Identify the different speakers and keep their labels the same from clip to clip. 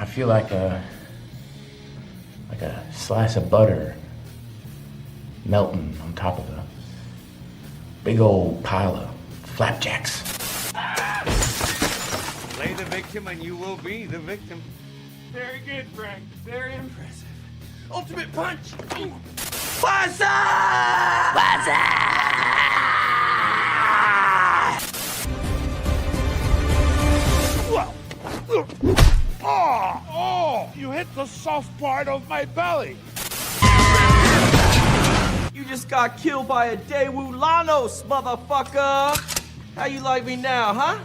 Speaker 1: feel like a slice of butter melting on top of a big old pile of flapjacks.
Speaker 2: Play the victim and you will be the victim.
Speaker 3: Very good, Frank. Very impressive. Ultimate punch!
Speaker 2: What's up? What's
Speaker 3: Oh! You hit the soft part of my belly.
Speaker 4: You just got killed by a Daewoo Lanos, motherfucker! How you like me now, huh?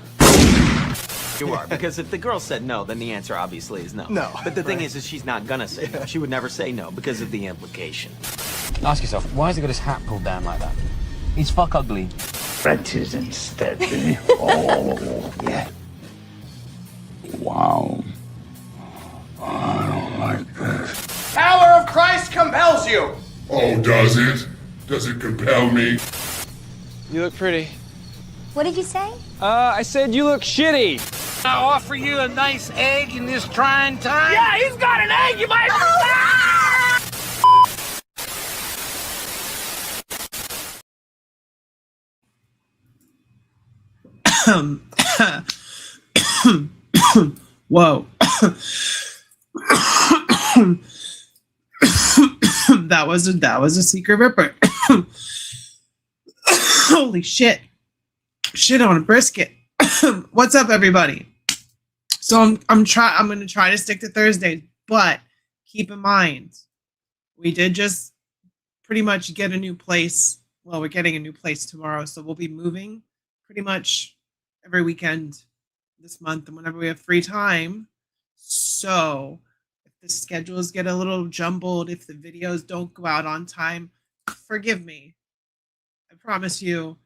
Speaker 4: You are, because if the girl said no, then the answer obviously is no.
Speaker 5: No.
Speaker 4: But the thing is she's not gonna say no. She would never say no because of the implication.
Speaker 6: Ask yourself, why has he got his hat pulled down like that? He's fuck ugly.
Speaker 1: Wrenches instead. Oh, yeah. Wow. I don't like this.
Speaker 5: Power of Christ compels you.
Speaker 7: Oh, does it? Does it compel me?
Speaker 3: You look pretty.
Speaker 8: What did you say?
Speaker 3: I said you look shitty.
Speaker 9: I offer you a nice egg in this trying time?
Speaker 3: Yeah, he's got an egg, you might.
Speaker 10: Whoa. that was a secret ripper. Holy shit. Shit on a brisket. What's up, everybody? So I'm going to try to stick to Thursdays, but keep in mind, we did just pretty much get a new place. Well, we're getting a new place tomorrow, so we'll be moving pretty much every weekend this month and whenever we have free time. So if the schedules get a little jumbled, if the videos don't go out on time, forgive me. I promise you,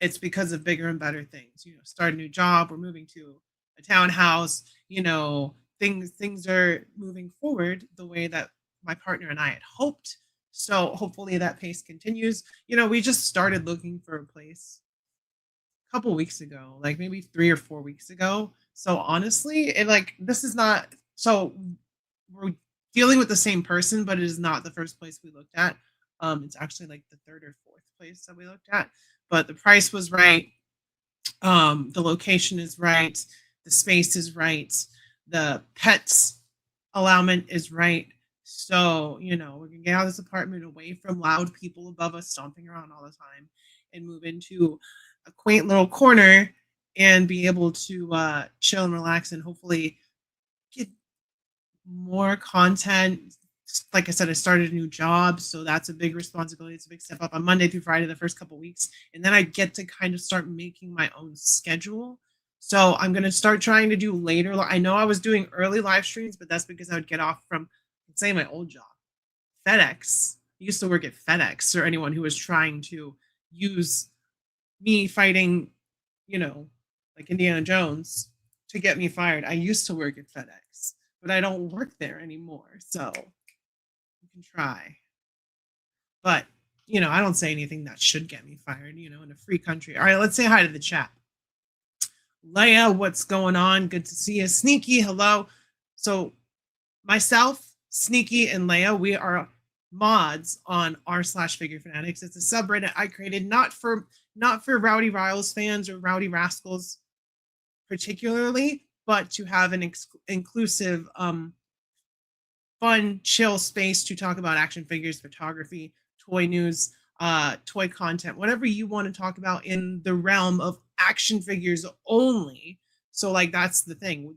Speaker 10: it's because of bigger and better things. You know, start a new job, we're moving to a townhouse, you know, things are moving forward the way that my partner and I had hoped. So hopefully that pace continues. You know, we just started looking for a place a couple weeks ago, like maybe 3 or 4 weeks ago. So honestly, this is not, so we're dealing with the same person, but it is not the first place we looked at. It's actually like the 3rd or 4th place that we looked at. But the price was right. The location is right. The space is right. The pets allowance is right. So, you know, we're going to get out of this apartment away from loud people above us stomping around all the time and move into a quaint little corner and be able to chill and relax and hopefully get more content. Like I said, I started a new job, so that's a big responsibility. It's a big step up on Monday through Friday, the first couple weeks. And then I get to kind of start making my own schedule. So I'm going to start trying to do later. I know I was doing early live streams, but that's because I would get off from, let's say, my old job. FedEx. I used to work at FedEx, or anyone who was trying to use me fighting, you know, like Indiana Jones to get me fired. I used to work at FedEx, but I don't work there anymore. So can try, but you know, I don't say anything that should get me fired, you know, in a free country. All right, let's say hi to the chat. Leia, what's going on? Good to see you. Sneaky, hello. So myself, Sneaky, and Leia, we are mods on r/Figure Fanatics. It's a subreddit I created not for Rowdy Riles fans or Rowdy Rascals particularly, but to have an inclusive fun, chill space to talk about action figures, photography, toy news, toy content, whatever you want to talk about in the realm of action figures only. So, like, that's the thing.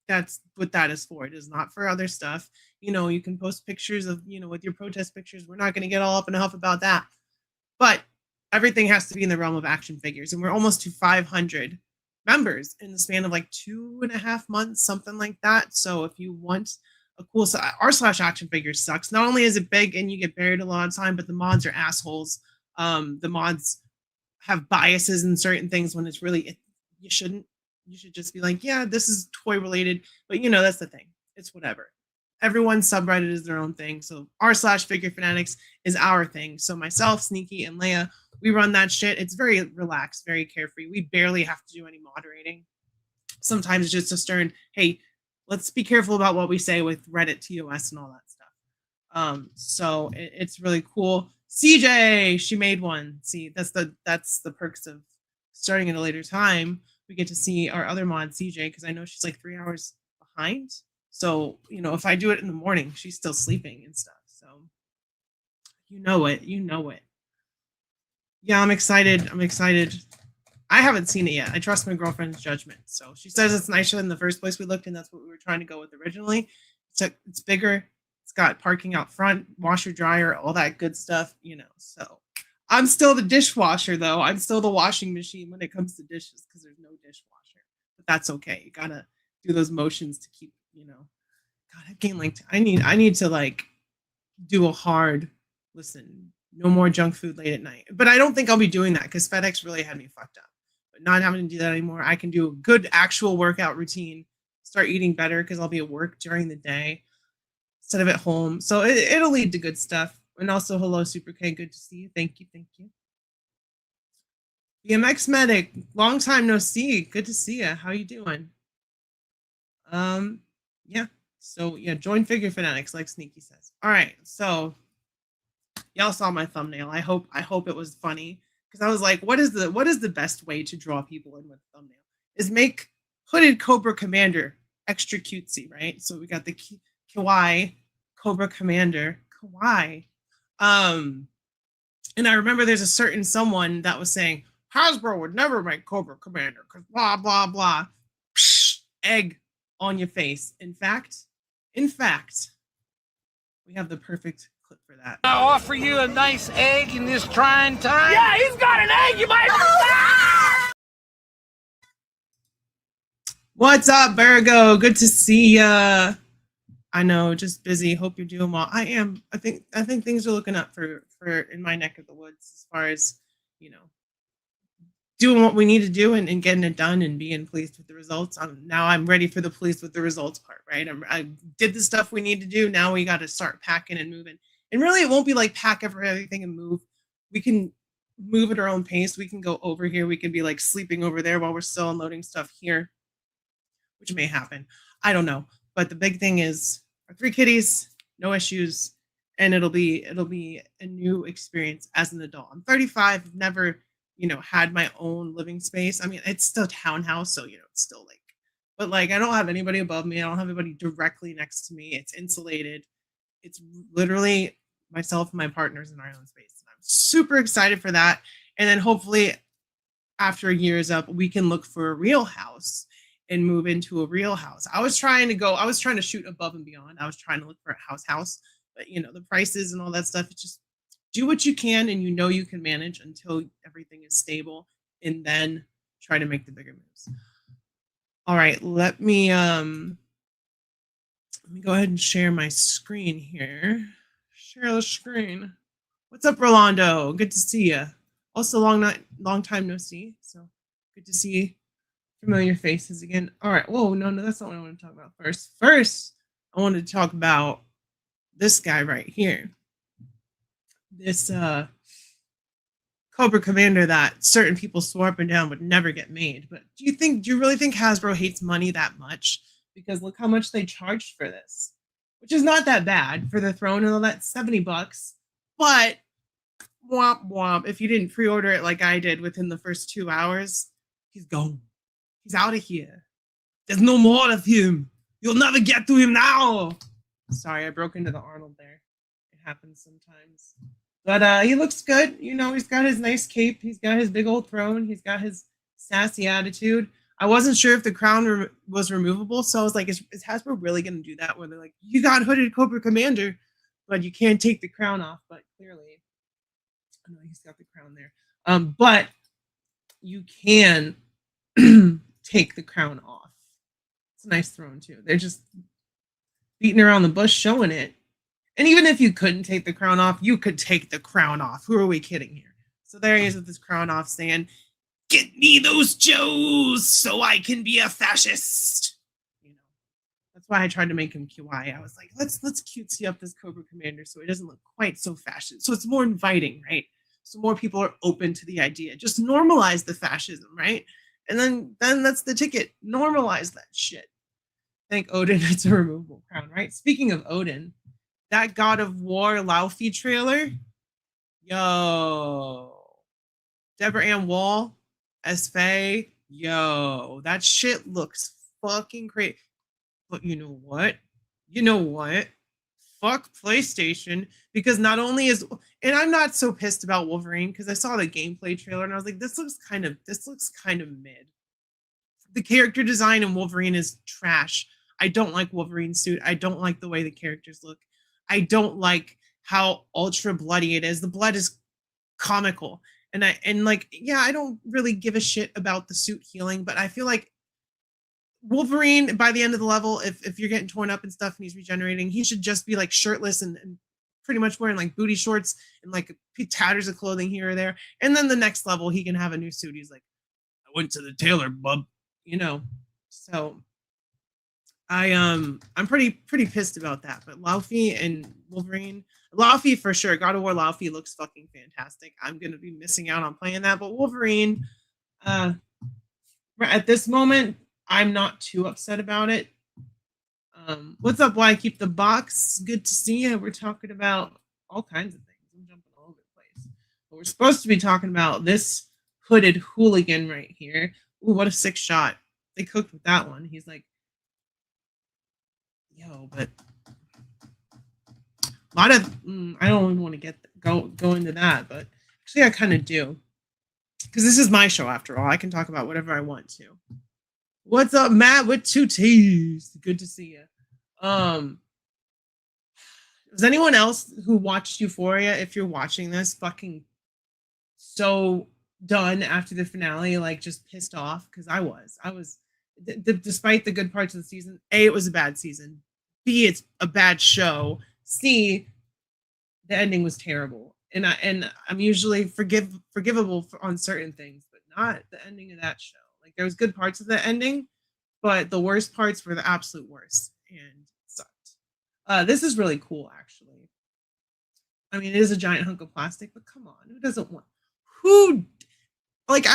Speaker 10: That's what that is for. It is not for other stuff. You know, you can post pictures of, you know, with your protest pictures. We're not going to get all up in a huff about that. But everything has to be in the realm of action figures. And we're almost to 500 members in the span of like 2.5 months, something like that. So if you want a cool r/Action Figures sucks. Not only is it big and you get buried a lot of time, but the mods are assholes. The mods have biases in certain things when it's really you shouldn't. You should just be like, yeah, this is toy related. But you know, that's the thing. It's whatever. Everyone's subreddit is their own thing. So r/Figure Fanatics is our thing. So myself, Sneaky, and Leia, we run that shit. It's very relaxed, very carefree. We barely have to do any moderating. Sometimes it's just a stern, hey, let's be careful about what we say with Reddit TOS and all that stuff. So it's really cool. CJ, she made one. See, that's the perks of starting at a later time. We get to see our other mod CJ because I know she's like 3 hours behind. So if I do it in the morning, she's still sleeping and stuff. So you know it. Yeah, I'm excited. I haven't seen it yet. I trust my girlfriend's judgment. So she says it's nicer than the first place we looked, and that's what we were trying to go with originally. It's bigger. It's got parking out front, washer, dryer, all that good stuff, So I'm still the dishwasher, though. I'm still the washing machine when it comes to dishes because there's no dishwasher. But that's okay. You gotta do those motions to keep, God, I gained like I need to like do a hard listen. No more junk food late at night. But I don't think I'll be doing that because FedEx really had me fucked up. But not having to do that anymore, I can do a good actual workout routine, start eating better because I'll be at work during the day instead of at home. So it'll lead to good stuff. And also, hello, Super K. Good to see you. Thank you. BMX Medic, long time no see. Good to see you. How you doing? Yeah. So yeah, join Figure Fanatics, like Sneaky says. All right, so y'all saw my thumbnail. I hope it was funny because I was like, what is the best way to draw people in with a thumbnail? Is make hooded Cobra Commander extra cutesy, right? So we got the Kawaii Cobra Commander Kawaii. And I remember there's a certain someone that was saying Hasbro would never make Cobra Commander because blah blah blah. Psh, egg on your face. In fact, we have the perfect clip for that.
Speaker 9: I offer you a nice egg in this trying time.
Speaker 3: Yeah, he's got an egg, you might.
Speaker 10: What's up, Virgo? Good to see ya. I know, just busy. Hope you're doing well. I am. I think things are looking up for in my neck of the woods as far as doing what we need to do and getting it done and being pleased with the results. I'm ready for the pleased with the results part, right? I did the stuff we need to do. Now we got to start packing and moving. And really, it won't be like pack everything and move. We can move at our own pace. We can go over here. We can be like sleeping over there while we're still unloading stuff here, which may happen. I don't know. But the big thing is our 3 kitties, no issues, and it'll be a new experience as an adult. I'm 35. I've never had my own living space. I mean, it's still a townhouse, so it's still like, but like I don't have anybody above me. I don't have anybody directly next to me. It's insulated. It's literally myself and my partners in our own space. And I'm super excited for that. And then hopefully after a year is up, we can look for a real house and move into a real house. I was trying to shoot above and beyond. I was trying to look for a house, but the prices and all that stuff, it's just do what you can and you can manage until everything is stable and then try to make the bigger moves. All right, let me go ahead and share my screen here. Share the screen. What's up, Rolando? Good to see you. Also, long time no see. So good to see familiar faces again. All right. Whoa, no, that's not what I want to talk about first. First, I wanted to talk about this guy right here. This Cobra Commander that certain people swore up and down would never get made. But do you really think Hasbro hates money that much? Because look how much they charged for this, which is not that bad for the throne and all that, $70. But womp womp, if you didn't pre-order it like I did within the first 2 hours, he's gone. He's out of here. There's no more of him. You'll never get to him now. Sorry, I broke into the Arnold there. It happens sometimes. But he looks good. He's got his nice cape. He's got his big old throne. He's got his sassy attitude. I wasn't sure if the crown was removable, so I was like, is Hasbro really going to do that? Where they're like, you got hooded Cobra Commander, but you can't take the crown off. But clearly, I know he's got the crown there. But you can take the crown off. It's a nice throne too. They're just beating around the bush, showing it. And even if you couldn't take the crown off, you could take the crown off. Who are we kidding here? So there he is with his crown off saying, get me those Joes so I can be a fascist. That's why I tried to make him kawaii. I was like, let's cutesy up this Cobra Commander so it doesn't look quite so fascist. So it's more inviting, right? So more people are open to the idea. Just normalize the fascism, right? And then that's the ticket. Normalize that shit. Thank Odin, it's a removable crown, right? Speaking of Odin, that God of War Laufey trailer, yo, Deborah Ann Wall as Faye, yo, that shit looks fucking great. But you know what? You know what? Fuck PlayStation, because not only is, and I'm not so pissed about Wolverine because I saw the gameplay trailer and I was like, this looks kind of mid. The character design in Wolverine is trash. I don't like Wolverine's suit. I don't like the way the characters look. I don't like how ultra bloody it is. The blood is comical. And like, yeah, I don't really give a shit about the suit healing, but I feel like Wolverine by the end of the level, if you're getting torn up and stuff and he's regenerating, he should just be like shirtless and pretty much wearing like booty shorts and like tatters of clothing here or there. And then the next level he can have a new suit. He's like, I went to the tailor, bub. You know. So I'm pretty pissed about that. But Laufey and Wolverine, Laufey for sure. God of War Laufey looks fucking fantastic. I'm gonna be missing out on playing that. But Wolverine, at this moment, I'm not too upset about it. What's up? Why I keep the box? Good to see you. We're talking about all kinds of things. I'm jumping all over the place. But we're supposed to be talking about this hooded hooligan right here. Ooh, what a sick shot. They cooked with that one. He's like, yo, but a lot of I don't even want to go into that, but actually I kind of do. Because this is my show after all. I can talk about whatever I want to. What's up, Matt with 2 T's? Good to see you. Does anyone else who watched Euphoria, if you're watching this, fucking so done after the finale, like just pissed off? Because I was despite the good parts of the season. A, it was a bad season. B, it's a bad show. C, the ending was terrible. And I'm usually forgivable on certain things, but not the ending of that show. Like there was good parts of the ending, but the worst parts were the absolute worst and sucked. This is really cool, actually. I mean, it is a giant hunk of plastic, but come on, who doesn't want? Who, like,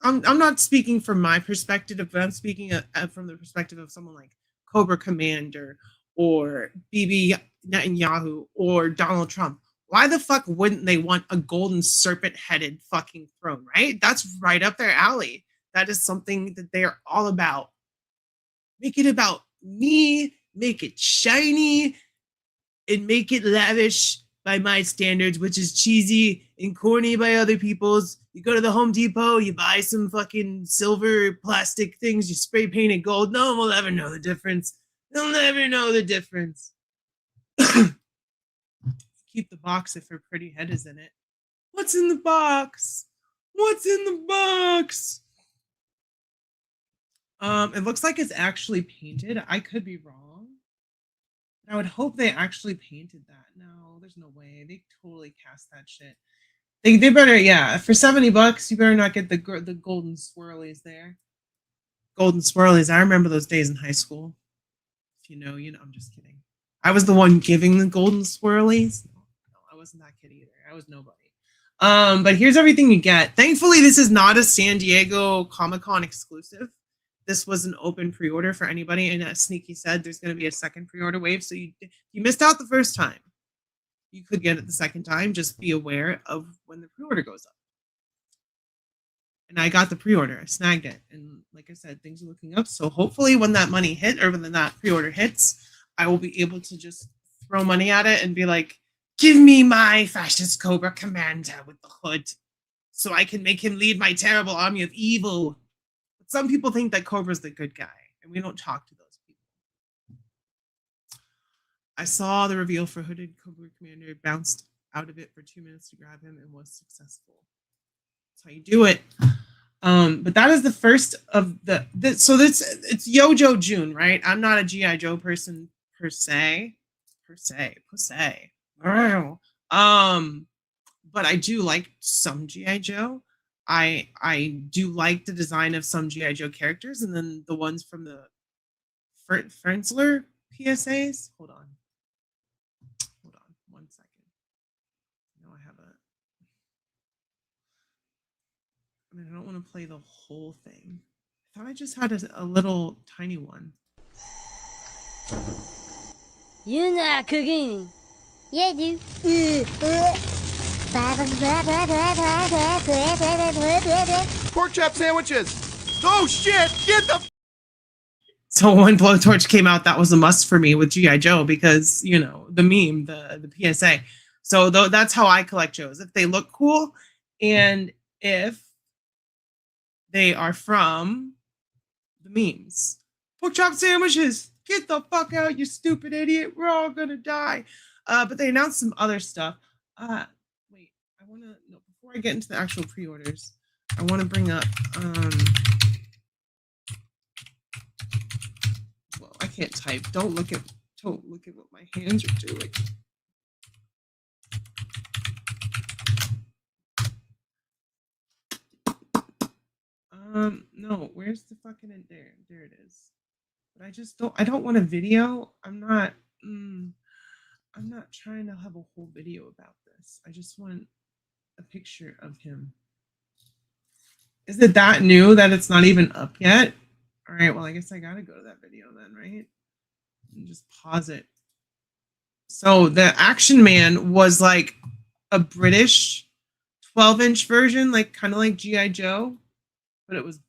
Speaker 10: I'm not speaking from my perspective, but I'm speaking from the perspective of someone like Cobra Commander or Bibi Netanyahu or Donald Trump. Why the fuck wouldn't they want a golden serpent-headed fucking throne, right? That's right up their alley. That is something that they're all about. Make it about me, make it shiny, and make it lavish by my standards, which is cheesy and corny by other people's. You go to the Home Depot, you buy some fucking silver plastic things, you spray paint it gold. No one will ever know the difference. They'll never know the difference. Keep the box if her pretty head is in it. What's in the box? What's in the box? It looks like it's actually painted. I could be wrong. I would hope they actually painted that. No, there's no way. They totally cast that shit. They better, yeah. For $70, you better not get the golden swirlies there. Golden swirlies. I remember those days in high school. If you know, you know. I'm just kidding. I was the one giving the golden swirlies. No, I wasn't that kid either. I was nobody. But here's everything you get. Thankfully, this is not a San Diego Comic-Con exclusive. This was an open pre-order for anybody, and as Sneaky said, there's going to be a second pre-order wave. So you missed out the first time. You could get it the second time. Just be aware of when the pre-order goes up. And I got the pre-order. I snagged it, and like I said, things are looking up. So hopefully, when that money hit or when that pre-order hits, I will be able to just throw money at it and be like, "Give me my fascist Cobra commander with the hood, so I can make him lead my terrible army of evil." Some people think that Cobra's the good guy, and we don't talk to those people. I saw the reveal for Hooded Cobra Commander, bounced out of it for 2 minutes to grab him, and was successful. That's how you do it. But that is the first of so it's Yojo June, right? I'm not a G.I. Joe person per se. But I do like some G.I. Joe. I do like the design of some G.I. Joe characters, and then the ones from the Frenzler PSAs. Hold on 1 second. No, I have I don't want to play the whole thing. I thought I just had a little tiny one.
Speaker 8: You're not cooking. Yeah, I do.
Speaker 5: Pork chop sandwiches. Oh shit! Get the.
Speaker 10: So when Blowtorch came out, that was a must for me with G.I. Joe because, you know, the meme, the PSA. So that's how I collect Joes. If they look cool and if they are from the memes. Pork chop sandwiches. Get the fuck out, you stupid idiot. We're all gonna die. But they announced some other stuff. Wait, I wanna no, before I get into the actual pre-orders, I wanna bring up well, I can't type. Don't look at what my hands are doing. No, where's the fucking in there? There it is. But I don't want a video. I'm not trying to have a whole video about this. I just want a picture of him. Is it that new that it's not even up yet? All right, well, I guess I gotta go to that video then, right? And just pause it. So the Action Man was like a British 12-inch version, like kind of like G.I. Joe, but it was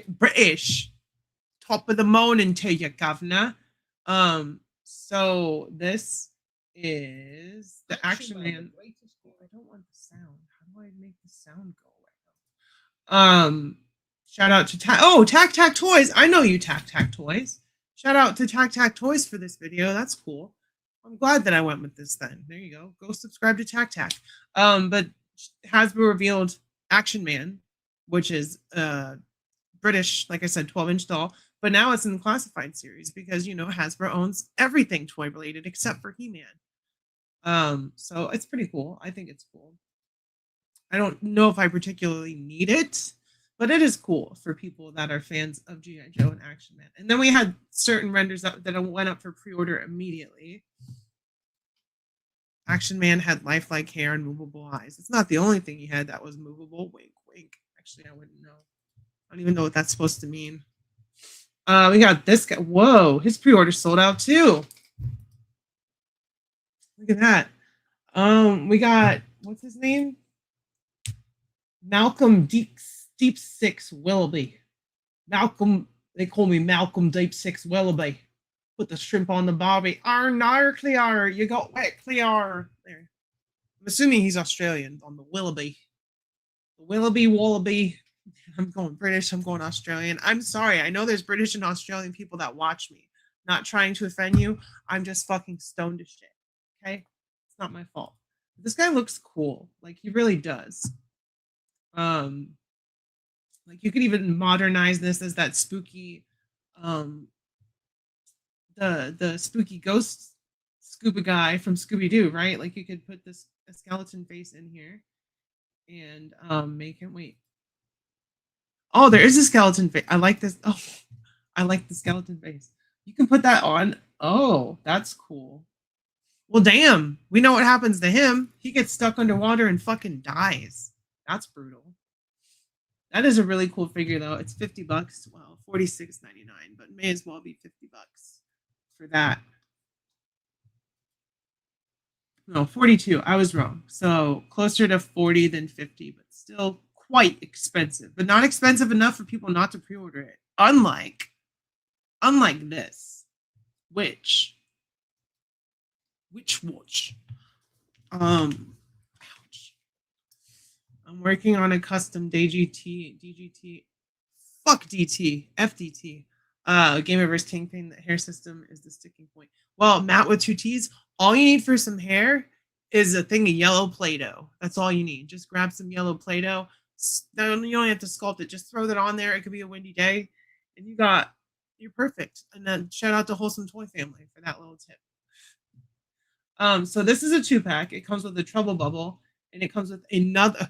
Speaker 10: British. Top of the morning to you, governor. So this is the Action Man. I don't want the sound. How do I make the sound go away? Shout out to Tac Tac Toys. I know you, Tac Tac Toys. Shout out to Tac Tac Toys for this video. That's cool. I'm glad that I went with this then. There you go. Go subscribe to Tac Tac. But Hasbro revealed Action Man, which is British, like I said, 12-inch doll. But now it's in the classified series because, you know, Hasbro owns everything toy related except for He-Man. So it's pretty cool. I think it's cool. I don't know if I particularly need it, but it is cool for people that are fans of G.I. Joe and Action Man. And then we had certain renders that went up for pre-order immediately. Action Man had lifelike hair and movable eyes. It's not the only thing he had that was movable. Wink, wink. Actually, I wouldn't know. I don't even know what that's supposed to mean. We got this guy. Whoa, his pre-order sold out too. Look at that. We got, what's his name? Malcolm Deep Six Willoughby. Malcolm, they call me Malcolm Deep Six Willoughby. Put the shrimp on the barbie. Clear. You got wet, clear. There. I'm assuming he's Australian on the Willoughby. The Willoughby Wallaby. I'm going British. I'm going Australian. I'm sorry. I know there's British and Australian people that watch me. Not trying to offend you. I'm just fucking stoned as shit. Okay? It's not my fault. This guy looks cool. Like, he really does. Like, you could even modernize this as that spooky, the spooky ghost scuba guy from Scooby-Doo, right? Like, you could put this a skeleton face in here and make him wait. Oh, there is a skeleton face. I like this. Oh, I like the skeleton face. You can put that on. Oh, that's cool. Well, damn. We know what happens to him. He gets stuck underwater and fucking dies. That's brutal. That is a really cool figure, though. It's $50. Well, $46.99, but may as well be $50 for that. No, 42. I was wrong. So closer to 40 than 50, but still quite expensive, but not expensive enough for people not to pre-order it. Unlike this, which watch? Ouch. I'm working on a custom DGT. Fuck DT, FDT. Gamerverse Kingpin. The hair system is the sticking point. Well, Matt with 2 T's. All you need for some hair is a thing of yellow Play-Doh. That's all you need. Just grab some yellow Play-Doh. You don't have to sculpt it. Just throw that on there. It could be a windy day, and you're perfect. And then shout out to Wholesome Toy Family for that little tip. So this is a 2-pack. It comes with a Trouble Bubble, and it comes with another.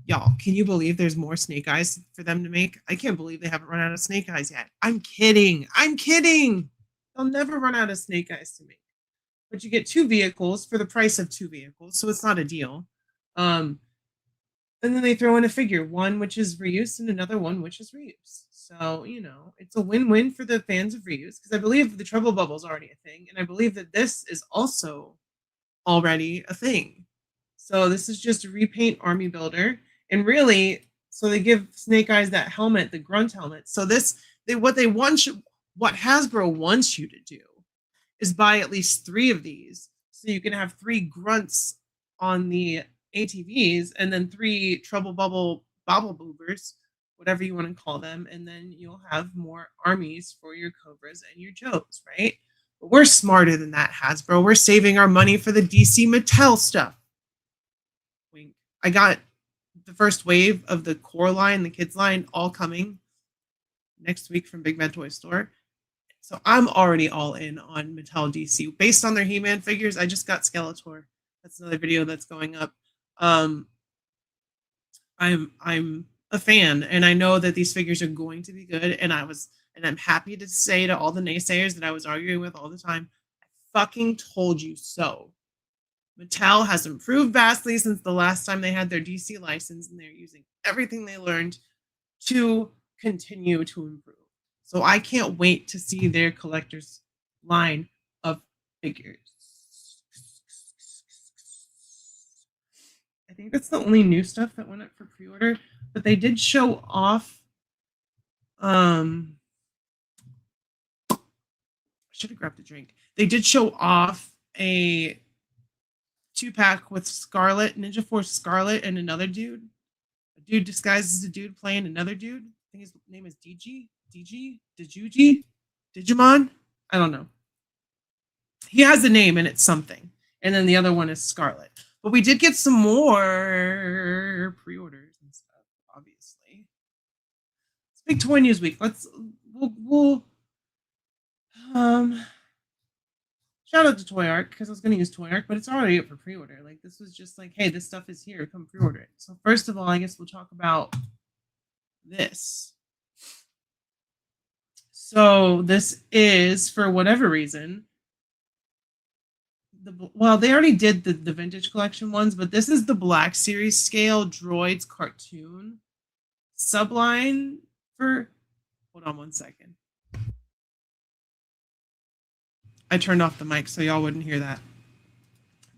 Speaker 10: Y'all, can you believe there's more Snake Eyes for them to make? I can't believe they haven't run out of Snake Eyes yet. I'm kidding. They'll never run out of Snake Eyes to make. But you get 2 vehicles for the price of 2 vehicles, so it's not a deal. And then they throw in a figure, one which is reuse and another one which is reuse. So, you know, it's a win-win for the fans of reuse because I believe the Trouble Bubble is already a thing. And I believe that this is also already a thing. So this is just a repaint army builder. And really, so they give Snake Eyes that helmet, the grunt helmet. So what Hasbro wants you to do is buy at least 3 of these. So you can have 3 grunts on the ATVs and then 3 Trouble Bubble Bobble Boobers, whatever you want to call them, and then you'll have more armies for your Cobras and your Joes, right? But we're smarter than that, Hasbro. We're saving our money for the DC Mattel stuff. Wink. I got the first wave of the core line, the kids line, all coming next week from Big Bad Toy Store. So I'm already all in on Mattel DC. Based on their He-Man figures, I just got Skeletor. That's another video that's going up. I'm a fan, and I know that these figures are going to be good. And I'm happy to say to all the naysayers that I was arguing with all the time, I fucking told you so. Mattel has improved vastly since the last time they had their DC license, and they're using everything they learned to continue to improve. So I can't wait to see their collector's line of figures. I think that's the only new stuff that went up for pre-order, but they did show off. I should have grabbed a drink. They did show off a 2-pack with Scarlet, Ninja Force Scarlet, and another dude. A dude disguised as a dude playing another dude. I think his name is Digimon? I don't know. He has a name and it's something. And then the other one is Scarlet. But we did get some more pre-orders and stuff, obviously. It's Big Toy News Week. We'll shout out to Toy Arc because I was going to use Toy Arc, but it's already up for pre-order. Like, this was just like, hey, this stuff is here. Come pre-order it. So first of all, I guess we'll talk about this. So this is, for whatever reason, they already did the vintage collection ones, but this is the Black Series scale Droids cartoon subline for, hold on one second. I turned off the mic so y'all wouldn't hear that.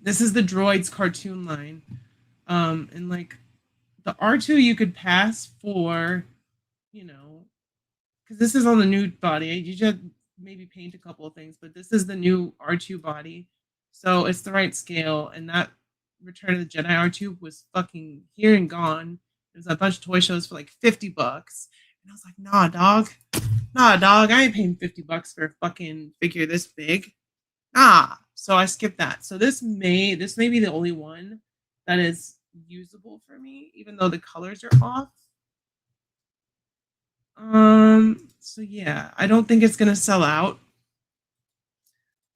Speaker 10: This is the Droids cartoon line. And like the R2 you could pass for, you know, because this is on the new body. You just maybe paint a couple of things, but this is the new R2 body. So it's the right scale. And that Return of the Jedi R2 was fucking here and gone. There's a bunch of toy shows for like $50. And I was like, nah, dog. I ain't paying $50 for a fucking figure this big. Nah. So I skipped that. So this may be the only one that is usable for me, even though the colors are off. So yeah, I don't think it's gonna sell out.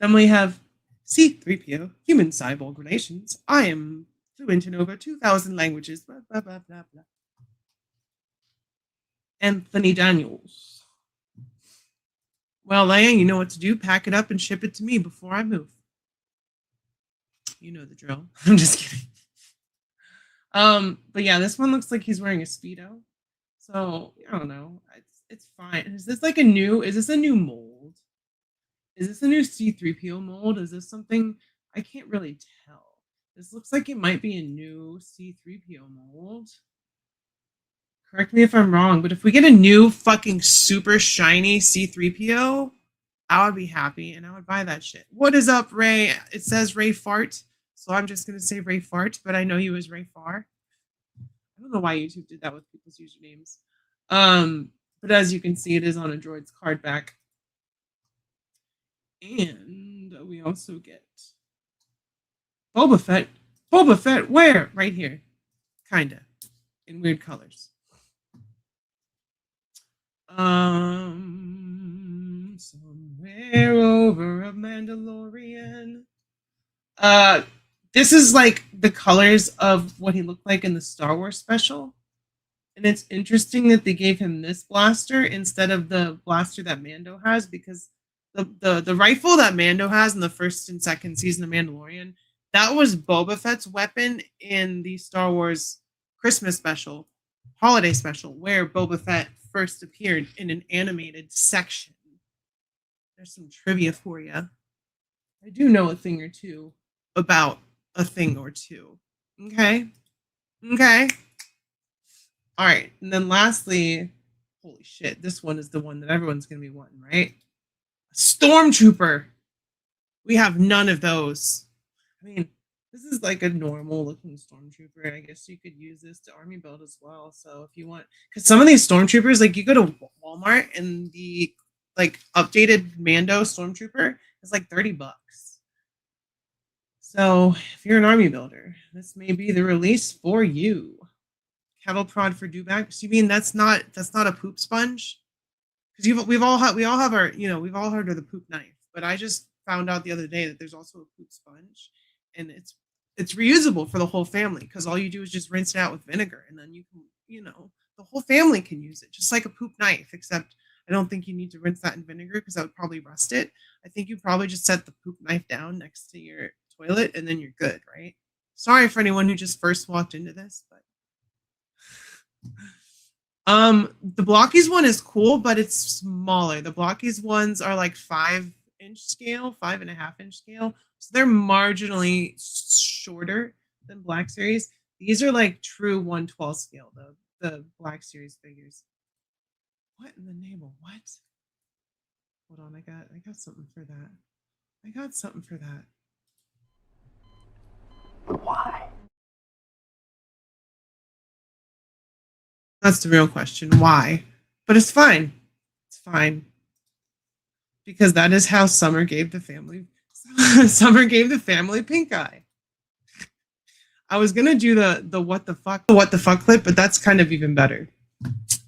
Speaker 10: Then we have C-3PO, human cyborg relations. I am fluent in over 2,000 languages. Blah, blah, blah, blah, blah. Anthony Daniels. Well, Liang, you know what to do. Pack it up and ship it to me before I move. You know the drill. I'm just kidding. But yeah, this one looks like he's wearing a Speedo. So I don't know. It's fine. Is this a new mold? Is this a new C-3PO mold? Is this something? I can't really tell. This looks like it might be a new C-3PO mold. Correct me if I'm wrong, but if we get a new fucking super shiny C-3PO, I would be happy and I would buy that shit. What is up, Ray? It says Ray Fart, so I'm just gonna say Ray Fart, but I know you as Ray Far. I don't know why YouTube did that with people's usernames. But as you can see, it is on a Droids card back. And we also get Boba Fett. Boba Fett, where? Right here. Kinda. In weird colors. Somewhere over a Mandalorian. This is like the colors of what he looked like in the Star Wars special. And it's interesting that they gave him this blaster instead of the blaster that Mando has, because the rifle that Mando has in the first and second season of Mandalorian, that was Boba Fett's weapon in the Star Wars Christmas special, holiday special, where Boba Fett first appeared in an animated section. There's some trivia for you. I do know a thing or two about a thing or two. Okay. Okay. All right. And then lastly, holy shit, this one is the one that everyone's going to be wanting, right? A stormtrooper. We have none of those. I mean, this is like a normal looking stormtrooper. I guess you could use this to army build as well. So if you want, because some of these stormtroopers, like you go to Walmart and the like updated Mando stormtrooper is like $30. So if you're an army builder, this may be the release for you. Cattle prod for dewback. So you mean that's not a poop sponge? Because we've all have our, you know, we've all heard of the poop knife, but I just found out the other day that there's also a poop sponge, and it's reusable for the whole family, because all you do is just rinse it out with vinegar, and then you can, you know, the whole family can use it, just like a poop knife, except I don't think you need to rinse that in vinegar because that would probably rust it. I think you probably just set the poop knife down next to your toilet and then you're good, right? Sorry for anyone who just first walked into this, but the Blockies one is cool, but it's smaller. The Blockies ones are like 5-inch scale, 5.5-inch scale. So they're marginally shorter than Black Series. These are like true 1/12 scale, though, the Black Series figures. What in the name of what? Hold on, I got something for that. I got something for that.
Speaker 6: Why?
Speaker 10: That's the real question. Why? But it's fine. It's fine. Because that is how Summer gave the family pink eye. I was gonna do the what the fuck clip, but that's kind of even better.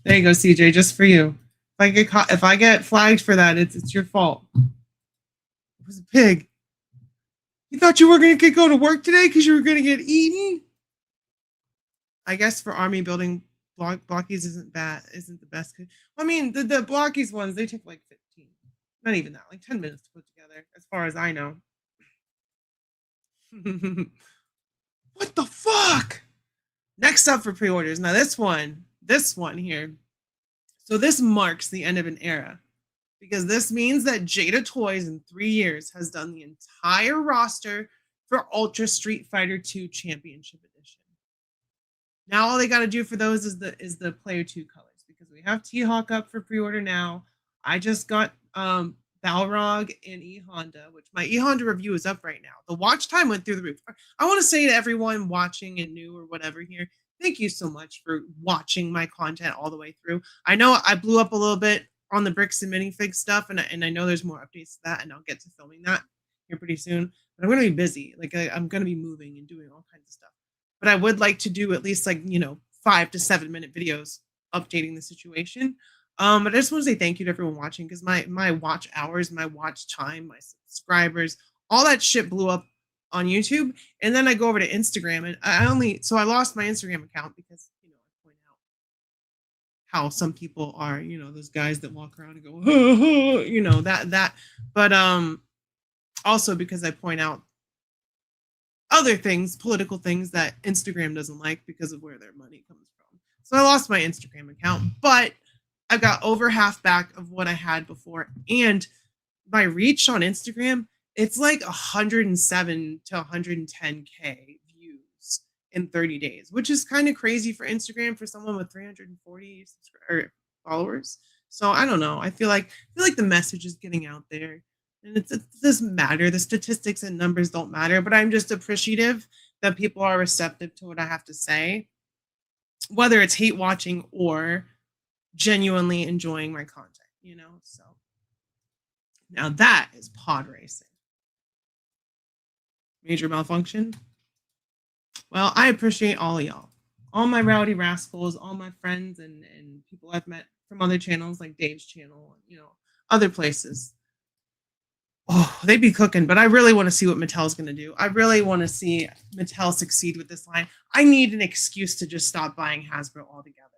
Speaker 10: There you go, CJ, just for you. If I get flagged for that, it's your fault. It was a pig. You thought you were gonna go to work today because you were gonna get eaten? I guess for army building, Blockies isn't the best. I mean, the Blockies ones, they take like 15, not even that, like 10 minutes to put together, as far as I know. What the fuck? Next up for pre-orders. Now this one here. So this marks the end of an era, because this means that Jada Toys in 3 years has done the entire roster for Ultra Street Fighter 2 Championship Edition. Now all they got to do for those is the Player 2 colors, because we have T-Hawk up for pre-order now. I just got Balrog and E-Honda, which my E-Honda review is up right now. The watch time went through the roof. I want to say to everyone watching and new or whatever here, thank you so much for watching my content all the way through. I know I blew up a little bit on the bricks and minifig stuff, and I know there's more updates to that, and I'll get to filming that here pretty soon. But I'm going to be busy. Like I'm going to be moving and doing all kinds of stuff. But I would like to do at least 5 to 7 minute videos updating the situation. But I just want to say thank you to everyone watching, because my watch hours, my watch time, my subscribers, all that shit blew up on YouTube. And then I go over to Instagram, and I lost my Instagram account because, I point out how some people are, those guys that walk around and go, that. But also because I point out other things, political things that Instagram doesn't like because of where their money comes from. So I lost my Instagram account, but I've got over half back of what I had before. And my reach on Instagram, it's like 107 to 110K views in 30 days, which is kind of crazy for Instagram for someone with 340 followers. So I don't know. I feel like the message is getting out there, and it doesn't matter. The statistics and numbers don't matter, but I'm just appreciative that people are receptive to what I have to say, whether it's hate watching or genuinely enjoying my content, so now that is pod racing. Major malfunction. Well, I appreciate all of y'all, all my rowdy rascals, all my friends and people I've met from other channels like Dave's channel, other places. Oh, they be cooking, but I really want to see what Mattel's going to do. I really want to see Mattel succeed with this line. I need an excuse to just stop buying Hasbro altogether.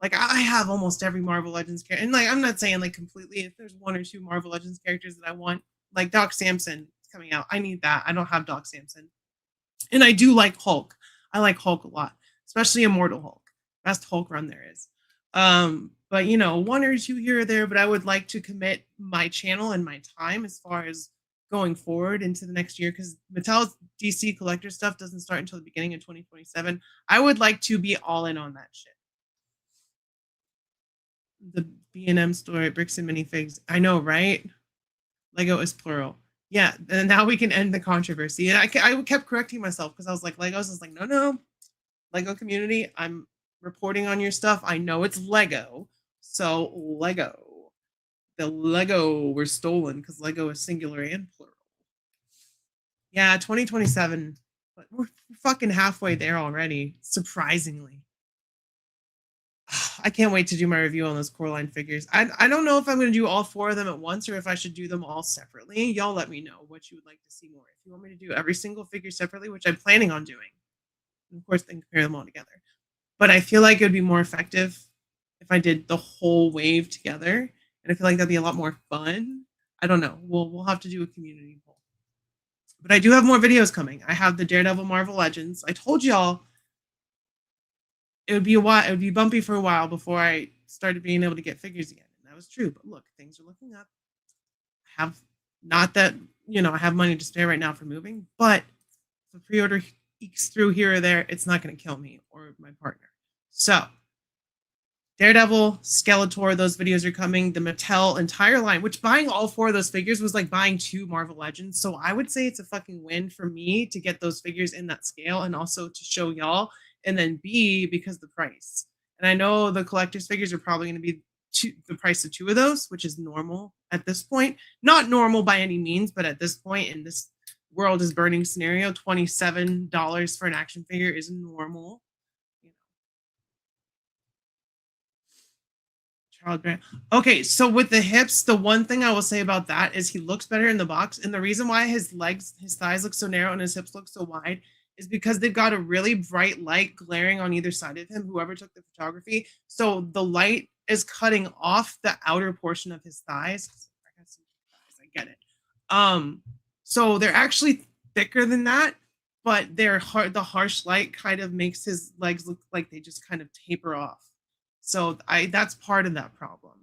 Speaker 10: Like, I have almost every Marvel Legends character. And, I'm not saying, completely. If there's 1 or 2 Marvel Legends characters that I want, like Doc Samson is coming out. I need that. I don't have Doc Samson. And I do like Hulk. I like Hulk a lot. especially Immortal Hulk. Best Hulk run there is. But you know, one or two here or there, but I would like to commit my channel and my time as far as going forward into the next year, because Mattel's DC collector stuff doesn't start until the beginning of 2027. I would like to be all in on that shit. The B&M store, bricks and minifigs. I know, right? Lego is plural. Yeah, and now we can end the controversy. And I kept correcting myself because I was like, Legos. I was like, no, Lego community. I'm reporting on your stuff. I know it's Lego. So Lego. The Lego were stolen because Lego is singular and plural. Yeah, 2027. But we're fucking halfway there already, surprisingly. I can't wait to do my review on those Coraline figures. I don't know if I'm going to do all 4 of them at once or if I should do them all separately. Y'all let me know what you would like to see more. If you want me to do every single figure separately, which I'm planning on doing, and of course, then compare them all together. But I feel like it would be more effective if I did the whole wave together. And I feel like that'd be a lot more fun. I don't know. We'll have to do a community poll. But I do have more videos coming. I have the Daredevil Marvel Legends. I told y'all it would be a while. It would be bumpy for a while before I started being able to get figures again. And that was true. But look, things are looking up. I have not that, I have money to spare right now for moving, but if the pre-order ekes through here or there, it's not going to kill me or my partner. So Daredevil, Skeletor, those videos are coming. The Mattel entire line, which buying all 4 of those figures was like buying 2 Marvel Legends. So I would say it's a fucking win for me to get those figures in that scale and also to show y'all. And then B, because the price. And I know the collector's figures are probably going to be the price of 2 of those, which is normal at this point. Not normal by any means, but at this point in this world is burning scenario, $27 for an action figure is normal. Child brand. Okay, so with the hips, the one thing I will say about that is he looks better in the box. And the reason why his thighs look so narrow and his hips look so wide is because they've got a really bright light glaring on either side of him, whoever took the photography. So the light is cutting off the outer portion of his thighs. I get it. So they're actually thicker than that, but the harsh light kind of makes his legs look like they just kind of taper off. So that's part of that problem.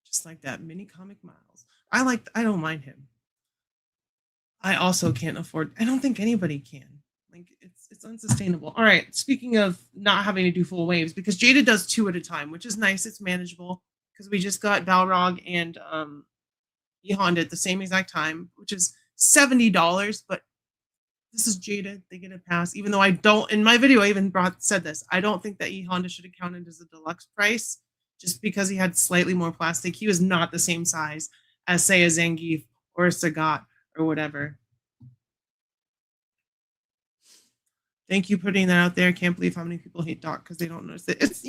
Speaker 10: Just like that mini comic Miles. I don't mind him. I also can't afford, I don't think anybody can. Like it's unsustainable. All right, speaking of not having to do full waves, because Jada does 2 at a time, which is nice. It's manageable because we just got Balrog and E-Honda at the same exact time, which is $70, but this is Jada. They get a pass, even though I don't, in my video, I even said this. I don't think that E-Honda should have counted as a deluxe price just because he had slightly more plastic. He was not the same size as, say, a Zangief or a Sagat or whatever. Thank you for putting that out there. I can't believe how many people hate Doc because they don't notice it. It's,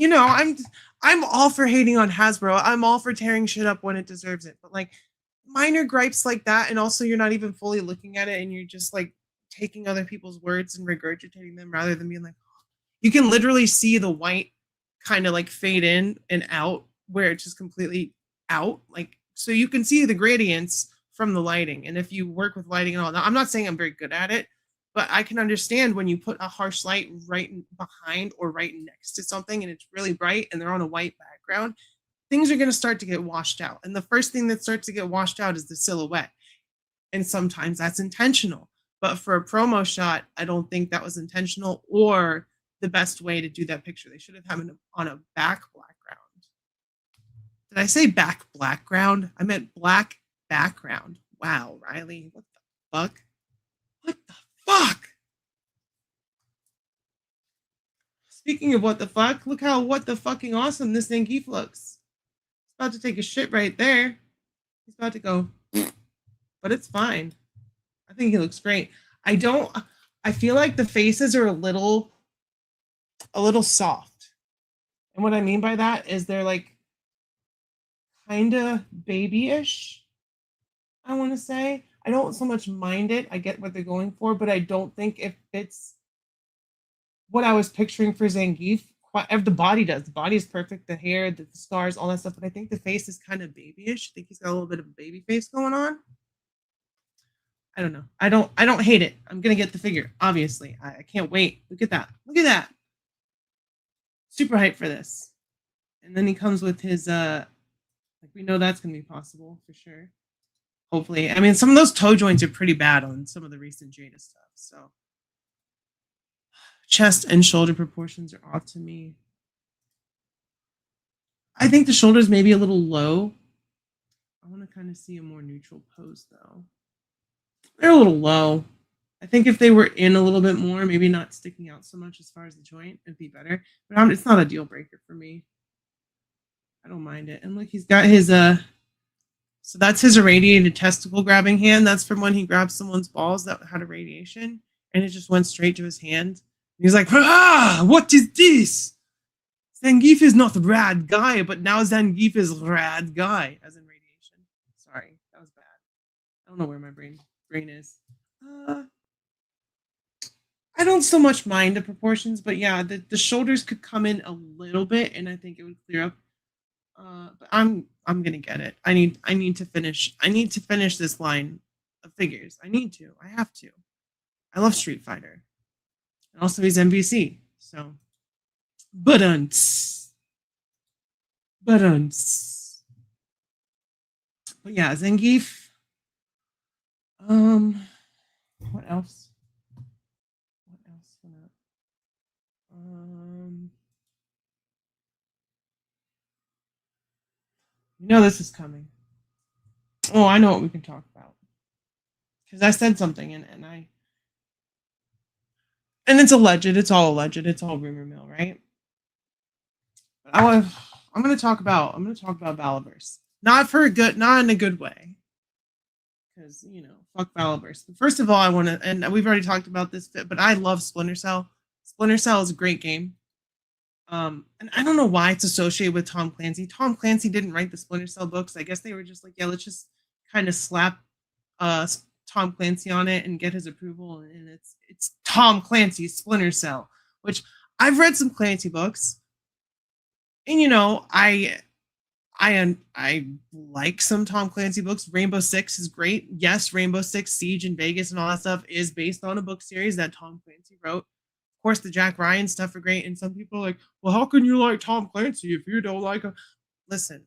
Speaker 10: I'm all for hating on Hasbro. I'm all for tearing shit up when it deserves it. But like minor gripes like that, and also you're not even fully looking at it and you're just like taking other people's words and regurgitating them rather than being like, you can literally see the white kind of like fade in and out where it's just completely out. Like, so you can see the gradients from the lighting. And if you work with lighting and all, now I'm not saying I'm very good at it, but I can understand when you put a harsh light right behind or right next to something and it's really bright and they're on a white background, things are going to start to get washed out. And the first thing that starts to get washed out is the silhouette. And sometimes that's intentional. But for a promo shot, I don't think that was intentional or the best way to do that picture. They should have had it on a back background. Did I say back background? I meant black background. Wow, Riley, what the fuck? What the fuck? Speaking of what the fuck, look how what the fucking awesome this Zangief looks. He's about to take a shit right there. He's about to go, but it's fine. I think he looks great. I feel like the faces are a little soft. And what I mean by that is they're like kind of babyish, I want to say. I don't so much mind it. I get what they're going for, but I don't think it fits what I was picturing for Zangief. The body does. The body is perfect. The hair, the scars, all that stuff. But I think the face is kind of babyish. I think he's got a little bit of a baby face going on. I don't know. I don't hate it. I'm gonna get the figure, obviously. I can't wait. Look at that. Look at that. Super hyped for this. And then he comes with his like we know that's gonna be possible for sure. Hopefully. I mean, some of those toe joints are pretty bad on some of the recent Jada stuff. So chest and shoulder proportions are off to me. I think the shoulders may be a little low. I want to kind of see a more neutral pose though. They're a little low. I think if they were in a little bit more, maybe not sticking out so much as far as the joint, it'd be better. But it's not a deal breaker for me. I don't mind it. And look, he's got his so that's his irradiated testicle grabbing hand. That's from when he grabbed someone's balls that had irradiation, and it just went straight to his hand. He's like, ah, what is this? Zangief is not a rad guy, but now Zangief is rad guy, as in radiation. Sorry, that was bad. I don't know where my brain is. I don't so much mind the proportions, but yeah, the shoulders could come in a little bit, and I think it would clear up. But I'm gonna get it. I need to finish. I need to finish this line of figures. I need to. I have to. I love Street Fighter, and also he's MVC. So, but yeah, Zangief. What else? You know this is coming. Oh, I know what we can talk about. Because I said something and it's alleged. It's all alleged. It's all rumor mill, right? But I'm gonna talk about Valaverse. Not in a good way. Because, you know, fuck Valaverse. But first of all, I wanna, and we've already talked about this, but I love Splinter Cell. Splinter Cell is a great game. And I don't know why it's associated with Tom Clancy. Tom Clancy didn't write the Splinter Cell books. I guess they were just like, yeah, let's just kind of slap Tom Clancy on it and get his approval. And it's Tom Clancy's Splinter Cell, which I've read some Clancy books, and you know, I like some Tom Clancy books. Rainbow Six is great. Yes, Rainbow Six Siege in Vegas and all that stuff is based on a book series that Tom Clancy wrote. Of course, the Jack Ryan stuff are great, and some people are like, well, how can you like Tom Clancy if you don't like him? Listen,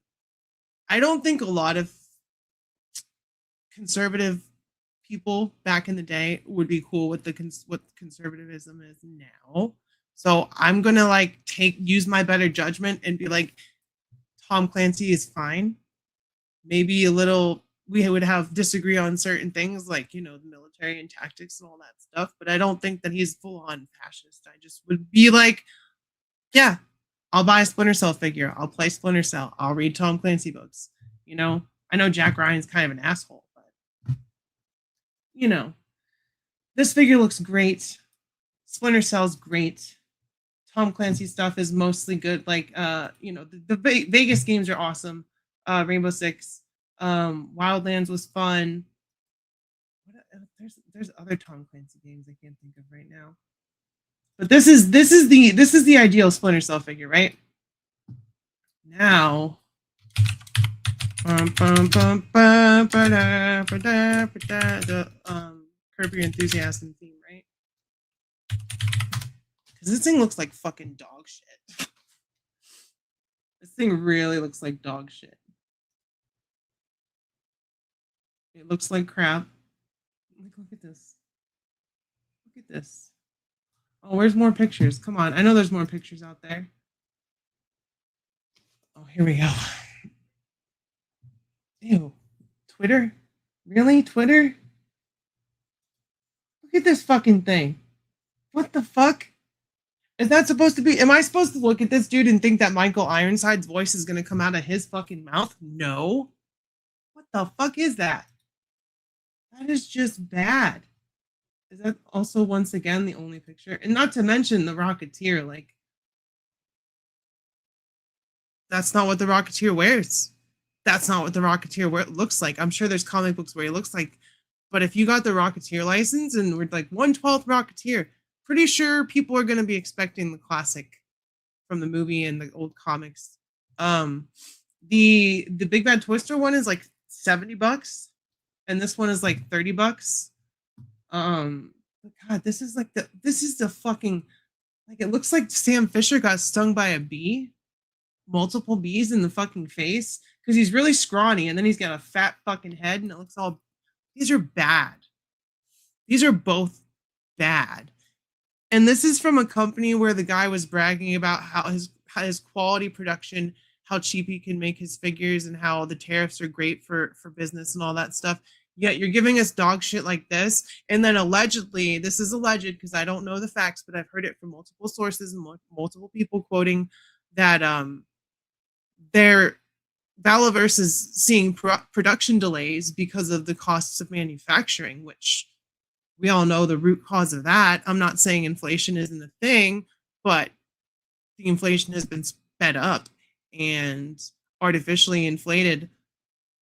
Speaker 10: I don't think a lot of conservative people back in the day would be cool with what conservatism is now. So I'm gonna like use my better judgment and be like, Tom Clancy is fine. Maybe a little, we would have disagree on certain things like, you know, the military and tactics and all that stuff, but I don't think that he's full on fascist. I just would be like, yeah, I'll buy a Splinter Cell figure. I'll play Splinter Cell. I'll read Tom Clancy books. You know, I know Jack Ryan's kind of an asshole, but you know, this figure looks great. Splinter Cell's great. Tom Clancy stuff is mostly good. Like, you know, the Vegas games are awesome. Rainbow Six, Wildlands was fun. There's other Tom Clancy games I can't think of right now. But this is the ideal Splinter Cell figure, right? Now, the Curb Your Enthusiasm theme, right? Because this thing looks like fucking dog shit. This thing really looks like dog shit. It looks like crap. Look at this. Look at this. Oh, where's more pictures? Come on. I know there's more pictures out there. Oh, here we go. Ew. Twitter? Really? Twitter? Look at this fucking thing. What the fuck? Is that supposed to be? Am I supposed to look at this dude and think that Michael Ironside's voice is going to come out of his fucking mouth? No. What the fuck is that? That is just bad. Is that also, once again, the only picture? And not to mention the Rocketeer. Like, that's not what the Rocketeer wears. That's not what the Rocketeer looks like. I'm sure there's comic books where he looks like, but if you got the Rocketeer license and we're like 1/12 Rocketeer, pretty sure people are going to be expecting the classic from the movie and the old comics. The Big Bad Toy Store one is like $70, and this one is like $30. But God, this is the fucking, like, it looks like Sam Fisher got stung by a bee, multiple bees in the fucking face, because he's really scrawny and then he's got a fat fucking head and it looks all. These are bad. These are both bad. And this is from a company where the guy was bragging about how his quality production, how cheap he can make his figures, and how the tariffs are great for business and all that stuff. Yet you're giving us dog shit like this, and then allegedly, this is alleged because I don't know the facts, but I've heard it from multiple sources and multiple people quoting that their Valaverse is seeing production delays because of the costs of manufacturing, which we all know the root cause of that. I'm not saying inflation isn't a thing, but the inflation has been sped up and artificially inflated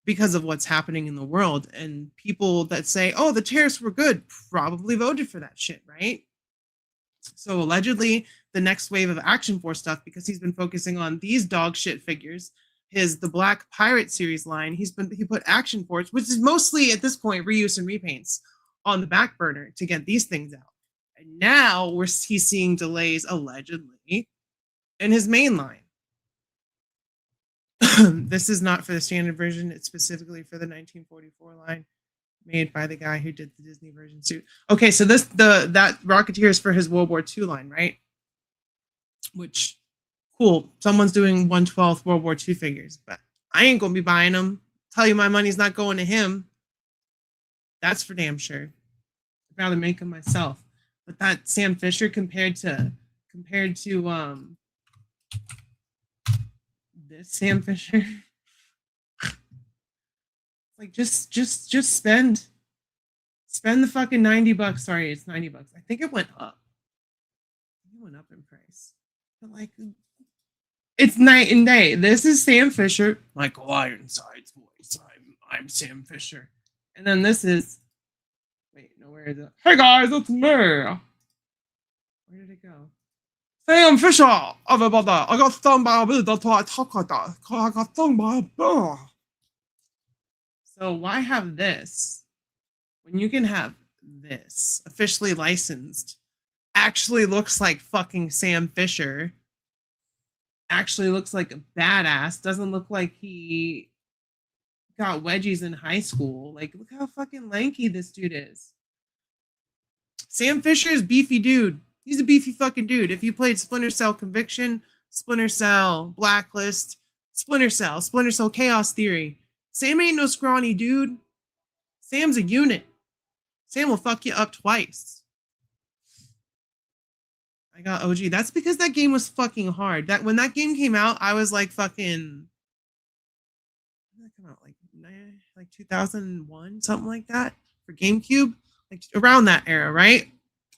Speaker 10: because of what's happening in the world. And people that say, oh, the tariffs were good, probably voted for that shit, right? So allegedly, the next wave of Action Force stuff, because he's been focusing on these dog shit figures, the Black Pirate series line, he put Action Force, which is mostly at this point reuse and repaints, on the back burner to get these things out. And now he's seeing delays allegedly in his main line. This is not for the standard version. It's specifically for the 1944 line made by the guy who did the Disney version suit. Okay, so that Rocketeer is for his World War II line, right? Which, cool. Someone's doing 1/12 World War II figures, but I ain't gonna be buying them. Tell you my money's not going to him. That's for damn sure. I'd rather make them myself. But that Sam Fisher compared to this Sam Fisher, like just spend the fucking $90. Sorry, it's $90. I think it went up. It went up in price. But like, it's night and day. This is Sam Fisher, Michael Ironside's voice. I'm Sam Fisher. And then this is, wait, no, where is it? Hey guys, it's me. Where did it go? Sam Fisher, everybody. I got stung by a bee. That's why I talk like that. I got stung by a bee. So why have this when you can have this officially licensed? Actually looks like fucking Sam Fisher. Actually looks like a badass. Doesn't look like he got wedgies in high school. Like, look how fucking lanky this dude is. Sam Fisher is beefy dude. He's a beefy fucking dude. If you played Splinter Cell Conviction, Splinter Cell Blacklist, Splinter Cell Chaos Theory, Sam ain't no scrawny dude. Sam's a unit. Sam will fuck you up twice. I got OG. That's because that game was fucking hard. That when that game came out, I was like fucking. When did that come out? Like 2001, something like that, for GameCube, like around that era, right?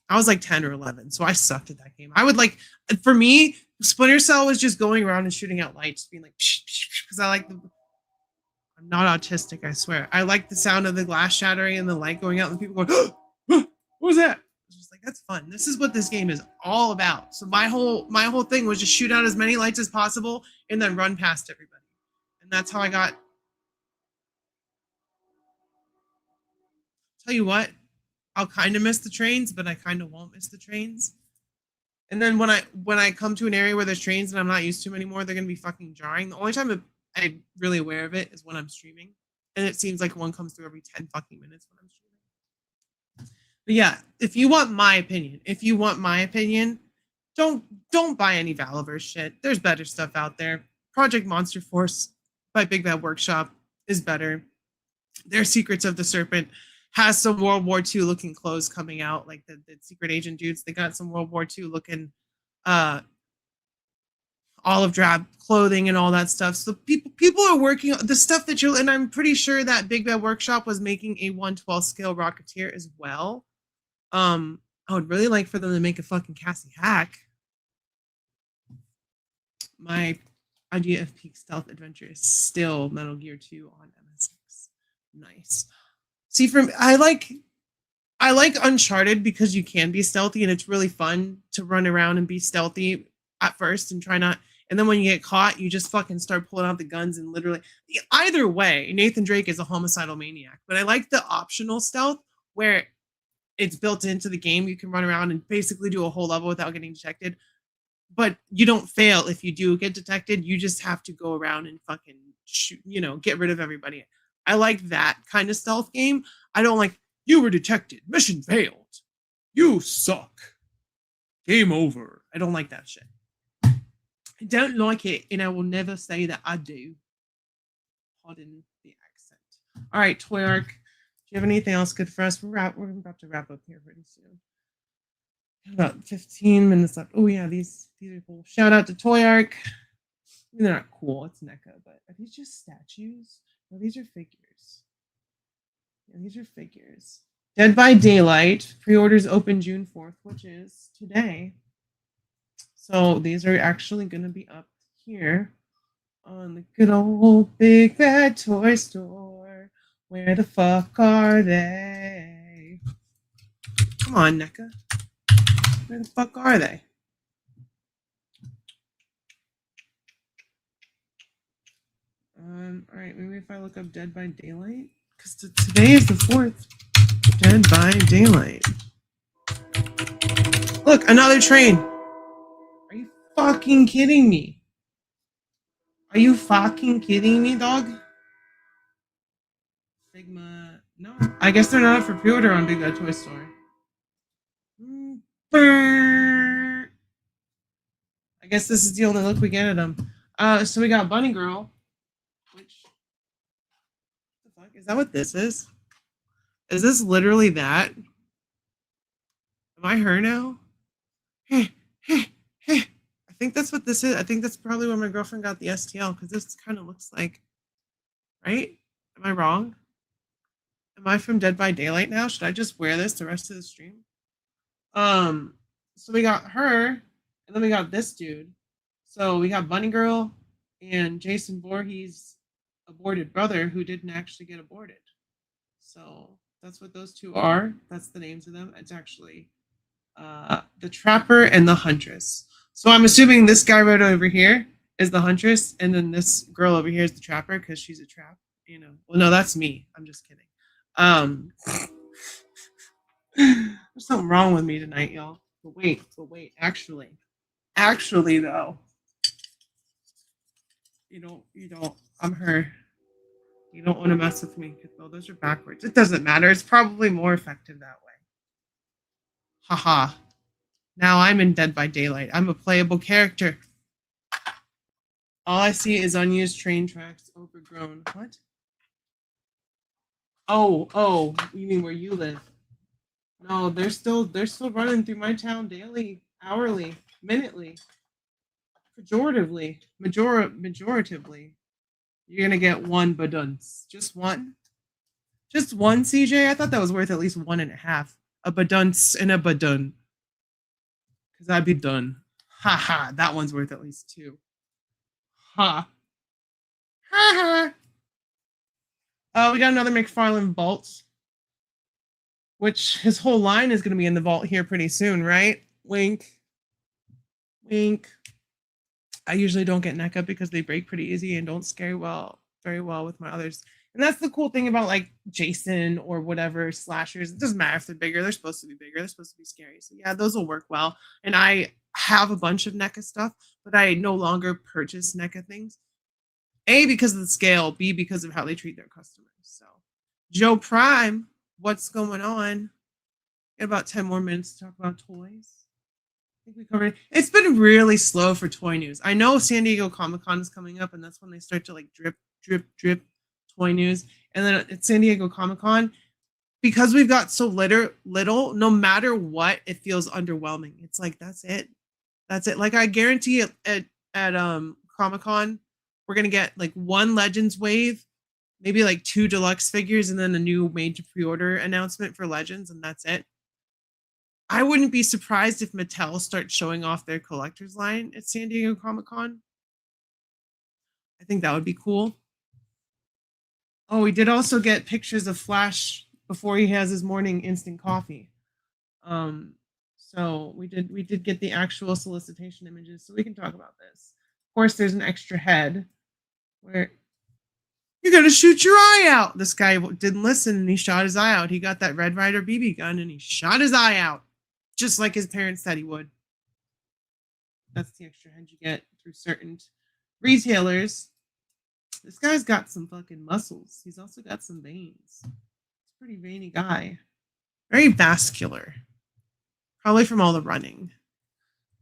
Speaker 10: I was like 10 or 11, so I sucked at that game. I would like, for me, Splinter Cell was just going around and shooting out lights, being like, because I like the. I'm not autistic, I swear. I like the sound of the glass shattering and the light going out and people going, what was that? It's just like, that's fun. This is what this game is all about. So my whole thing was just shoot out as many lights as possible and then run past everybody. And that's how I got. Tell you what, I'll kind of miss the trains, but I kind of won't miss the trains. And then when I come to an area where there's trains and I'm not used to them anymore, they're gonna be fucking jarring. The only time I'm really aware of it is when I'm streaming, and it seems like one comes through every 10 fucking minutes when I'm streaming. But yeah, if you want my opinion, don't buy any Valaverse shit. There's better stuff out there. Project Monster Force by Big Bad Workshop is better. Their Secrets of the Serpent has some World War II looking clothes coming out, like the secret agent dudes. They got some World War II looking olive drab clothing and all that stuff. So people are working on the stuff that you'll, and I'm pretty sure that Big Bad Workshop was making a 1/12 scale Rocketeer as well. I would really like for them to make a fucking Cassie Hack. My idea of peak stealth adventure is still Metal Gear 2 on MSX. Nice. See, I like Uncharted because you can be stealthy and it's really fun to run around and be stealthy at first and try not. And then when you get caught, you just fucking start pulling out the guns and literally. Either way, Nathan Drake is a homicidal maniac. But I like the optional stealth where it's built into the game. You can run around and basically do a whole level without getting detected. But you don't fail if you do get detected. You just have to go around and fucking shoot, get rid of everybody. I like that kind of stealth game. I don't like, you were detected, mission failed, you suck, game over. I don't like that shit. I don't like it, and I will never say that I do. Pardon the accent. All right, Toy Arc, do you have anything else good for us? We're about to wrap up here pretty soon. About 15 minutes left. Oh yeah, these are cool. Shout out to Toy Arc. I mean, they're not cool. It's NECA, but are these just statues? No, these are figures. Yeah, these are figures. Dead by Daylight. Pre-orders open June 4th, which is today. So these are actually going to be up here on the good old big bad toy store. Where the fuck are they? Come on, NECA. Where the fuck are they? All right, maybe if I look up Dead by Daylight, because today is the 4th. Dead by Daylight. Look, another train. Are you fucking kidding me? Are you fucking kidding me, dog? Figma. No, I guess they're not up for pre-order on Big Bad Toy Store. I guess this is the only look we get at them. So we got Bunny Girl. Which, what the fuck? Is that what this is? Is this literally that? Am I her now? I think that's what this is. I think that's probably where my girlfriend got the STL, because this kind of looks like, right? Am I wrong? Am I from Dead by Daylight now? Should I just wear this the rest of the stream? So we got her, and then we got this dude. So we got Bunny Girl and Jason Voorhees' aborted brother who didn't actually get aborted. So that's what those two are. That's the names of them. It's actually the Trapper and the Huntress. So I'm assuming this guy right over here is the Huntress, and then this girl over here is the Trapper because she's a trap. Well, no, that's me. I'm just kidding. There's something wrong with me tonight, y'all. But wait. Actually, though, you don't. I'm her. You don't want to mess with me. Well, those are backwards. It doesn't matter. It's probably more effective that way. Haha. Now I'm in Dead by Daylight. I'm a playable character. All I see is unused train tracks, overgrown. What? Oh, you mean where you live? No, they're still running through my town daily, hourly, minutely, pejoratively, majoratively. You're gonna get one badunce. Just one? Just one, CJ? I thought that was worth at least 1.5. A badunce and a badun. Because I'd be done. Ha ha, that one's worth at least 2. Ha. Ha ha. We got another McFarlane vault, which his whole line is going to be in the vault here pretty soon, right? Wink. Wink. I usually don't get NECA because they break pretty easy and don't scare very well with my others. And that's the cool thing about like Jason or whatever slashers. It doesn't matter if they're bigger. They're supposed to be bigger. They're supposed to be scary. So yeah, those will work well. And I have a bunch of NECA stuff, but I no longer purchase NECA things. A, because of the scale. B, because of how they treat their customers. So Joe Prime, what's going on? Got about 10 more minutes to talk about toys. I think we covered it. It's been really slow for toy news. I know San Diego Comic-Con is coming up, and that's when they start to like drip toy news. And then at San Diego Comic-Con, because we've got so little, no matter what, it feels underwhelming. It's like that's it. Like I guarantee at Comic-Con, we're gonna get like one Legends wave, maybe like 2 deluxe figures, and then a new made to pre-order announcement for Legends, and that's it. I wouldn't be surprised if Mattel starts showing off their collector's line at San Diego Comic-Con. I think that would be cool. Oh, we did also get pictures of Flash before he has his morning instant coffee. So we did get the actual solicitation images, so we can talk about this. Of course, there's an extra head where You're gonna shoot your eye out. This guy didn't listen and he shot his eye out. He got that Red Ryder BB gun and he shot his eye out, just like his parents said he would. That's the extra hedge you get through certain retailers. This guy's got some fucking muscles. He's also got some veins. He's a pretty veiny guy. Very vascular. Probably from all the running.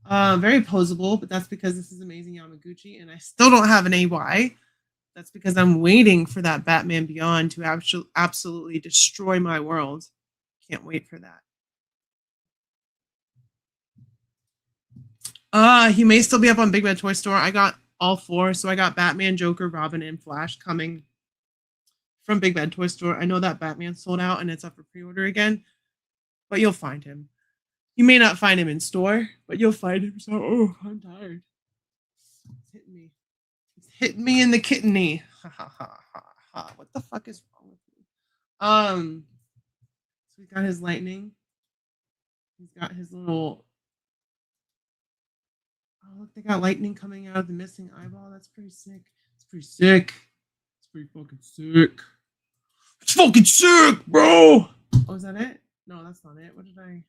Speaker 10: Very posable, but that's because this is amazing Yamaguchi, and I still don't have an AY. That's because I'm waiting for that Batman Beyond to absolutely destroy my world. Can't wait for that. He may still be up on Big Bad Toy Store. I got all 4, so I got Batman, Joker, Robin, and Flash coming from Big Bad Toy Store. I know that Batman sold out and it's up for pre-order again, but you'll find him. You may not find him in store, but you'll find him. So, I'm tired. It's hitting me. It's hitting me in the kidney. Ha ha ha ha ha. What the fuck is wrong with me? So he's got his lightning. He's got his little. Oh, look, they got lightning coming out of the missing eyeball. That's pretty sick. It's pretty sick. It's pretty fucking sick. It's fucking sick, bro. Oh, is that it? No, that's not it. What did I?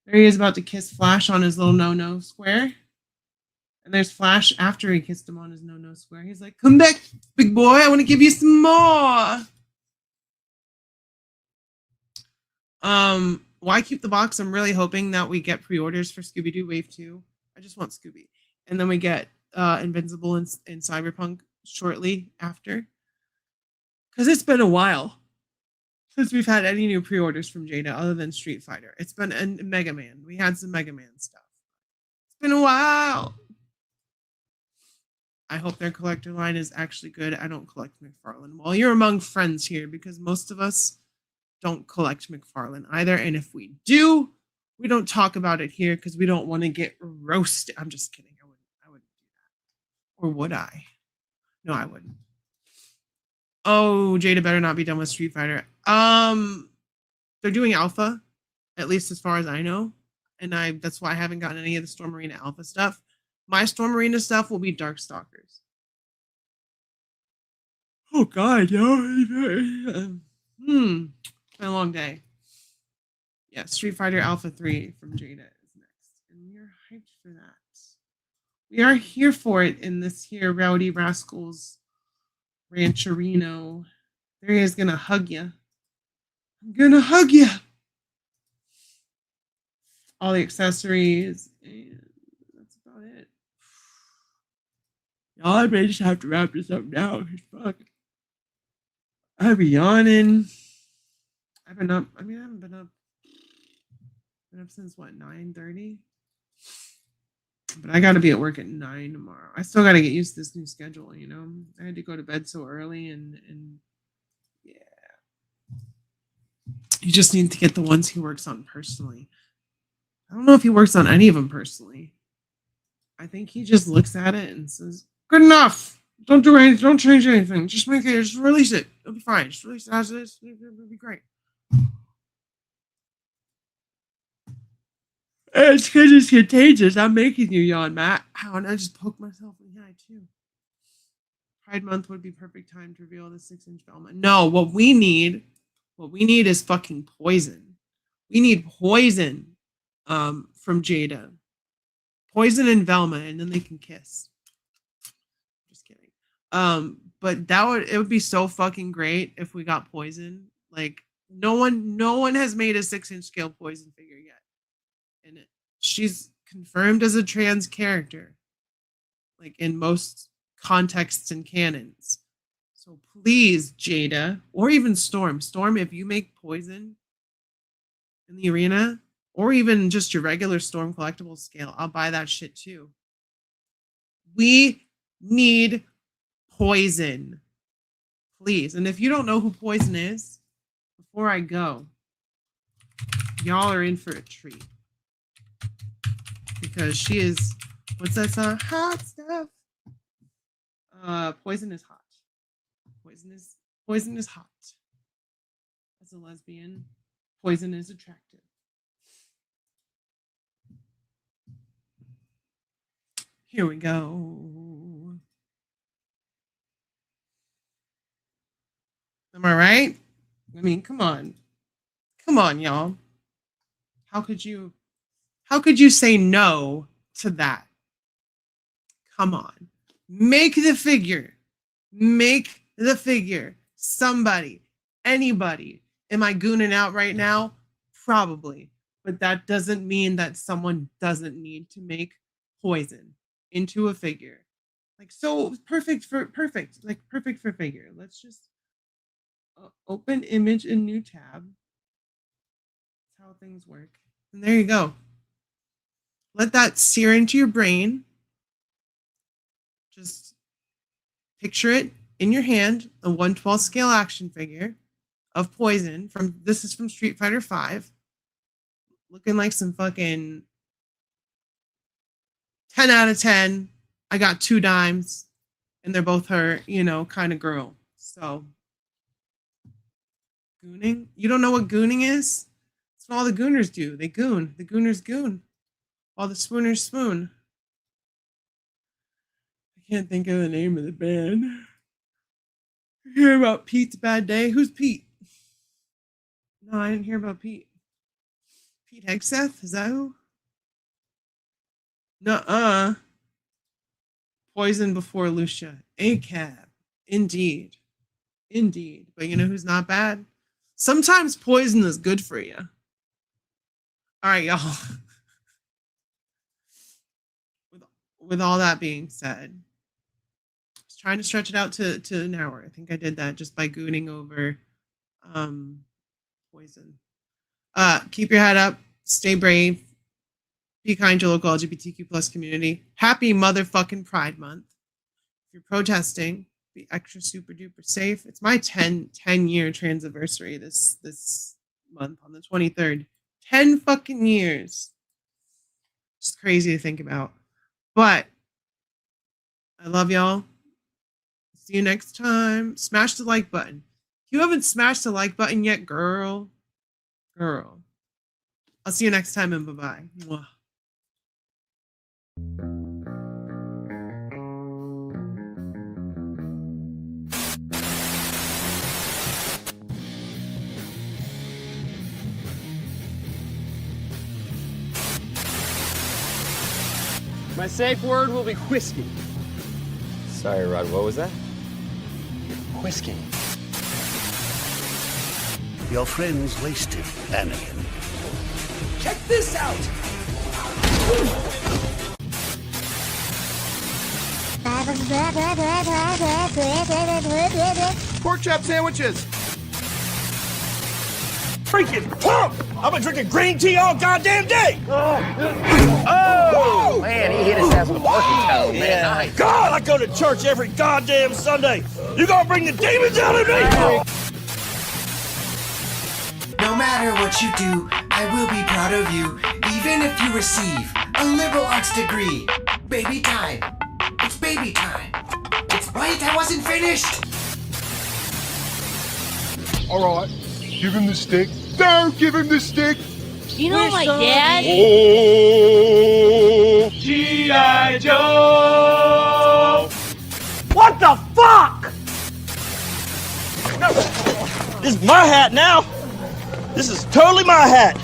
Speaker 10: There he is about to kiss Flash on his little no-no square. And there's Flash after he kissed him on his no-no square. He's like, come back, big boy. I want to give you some more. Why keep the box? I'm really hoping that we get pre-orders for Scooby-Doo Wave 2. I just want Scooby. And then we get Invincible and Cyberpunk shortly after. Because it's been a while since we've had any new pre-orders from Jada other than Street Fighter. It's been Mega Man. We had some Mega Man stuff. It's been a while. I hope their collector line is actually good. I don't collect McFarlane. Well, you're among friends here because most of us don't collect McFarlane either. And if we do, we don't talk about it here because we don't want to get roasted. I'm just kidding. I wouldn't do that. Or would I? No, I wouldn't. Oh, Jada better not be done with Street Fighter. They're doing Alpha, at least as far as I know. And that's why I haven't gotten any of the Storm Arena Alpha stuff. My Storm Arena stuff will be Darkstalkers. Oh God, no. Been a long day. Yeah, Street Fighter Alpha 3 from Jada is next. And we are hyped for that. We are here for it in this here Rowdy Rascals Rancherino. There he is gonna hug you. I'm gonna hug you. All the accessories, and that's about it. Y'all, I may just have to wrap this up now. Fuck. I've been yawning. I've been up. I haven't been up. Been up since what, 9:30? But I got to be at work at 9 tomorrow. I still got to get used to this new schedule. You know, I had to go to bed so early, and yeah. You just need to get the ones he works on personally. I don't know if he works on any of them personally. I think he just looks at it and says, "Good enough. Don't do anything. Don't change anything. Just make it. Just release it. It'll be fine. Just release it as it is. It'll be great." It's because it's contagious. I'm making you yawn, Matt. Ow, and I just poked myself in the eye too. Pride Month would be perfect time to reveal the 6-inch Velma. No, what we need is fucking poison. We need poison from Jada. Poison and Velma, and then they can kiss. Just kidding. But it would be so fucking great if we got poison. Like no one has made a 6-inch scale poison figure yet. And she's confirmed as a trans character, like in most contexts and canons. So please, Jada, or even Storm, if you make poison in the arena, or even just your regular Storm collectible scale, I'll buy that shit too. We need poison, please. And if you don't know who Poison is, before I go, y'all are in for a treat. Because she is, what's that song? Hot stuff. Poison is hot. Poison is hot. As a lesbian, Poison is attractive. Here we go. Am I right? I mean, come on. Come on, y'all. How could you say no to that? Come on. Make the figure. Make the figure. Somebody, anybody. Am I gooning out right now? Probably. But that doesn't mean that someone doesn't need to make Poison into a figure. Like, so perfect for figure. Let's just open image in new tab. That's how things work. And there you go. Let that sear into your brain. Just picture it in your hand, a 1/12 scale action figure of Poison this is from Street Fighter V. Looking like some fucking 10 out of 10. I got 2 dimes, and they're both her, kind of girl. So, gooning? You don't know what gooning is? That's what all the gooners do. They goon. The gooners goon. While the spooners spoon. I can't think of the name of the band. You hear about Pete's Bad Day? Who's Pete? No, I didn't hear about Pete. Pete Hegseth? Is that who? Nuh-uh. Poison before Lucia. ACAB. Indeed. Indeed. But you know who's not bad? Sometimes poison is good for you. All right, y'all. With all that being said, I was trying to stretch it out to an hour. I think I did that just by gooning over Poison. Keep your head up. Stay brave. Be kind to your local LGBTQ plus community. Happy motherfucking Pride Month. If you're protesting, be extra super duper safe. It's my 10-year transiversary this month on the 23rd. 10 fucking years. Just crazy to think about. But I love y'all. See you next time. Smash the like button. If you haven't smashed the like button yet, girl. I'll see you next time and bye-bye. Mwah.
Speaker 3: My safe word will be whiskey.
Speaker 11: Sorry, Rod, what was that?
Speaker 3: Whiskey.
Speaker 12: Your friend's wasted, Anakin.
Speaker 3: Check this out!
Speaker 5: Pork chop sandwiches!
Speaker 3: Freaking pump! I've been drinking green tea all goddamn day!
Speaker 11: Oh! Man, he hit his ass with a parking towel, man. Nice.
Speaker 3: God, I go to church every goddamn Sunday! You gonna bring the demons out of me?
Speaker 13: No matter what you do, I will be proud of you, even if you receive a liberal arts degree. Baby time. It's baby time. Wait, I wasn't finished!
Speaker 7: Alright, give him the stick. Don't give him the stick!
Speaker 8: You know my dad?
Speaker 7: Oh!
Speaker 3: G.I. Joe! What the fuck? No, this is my hat now. This is totally my hat.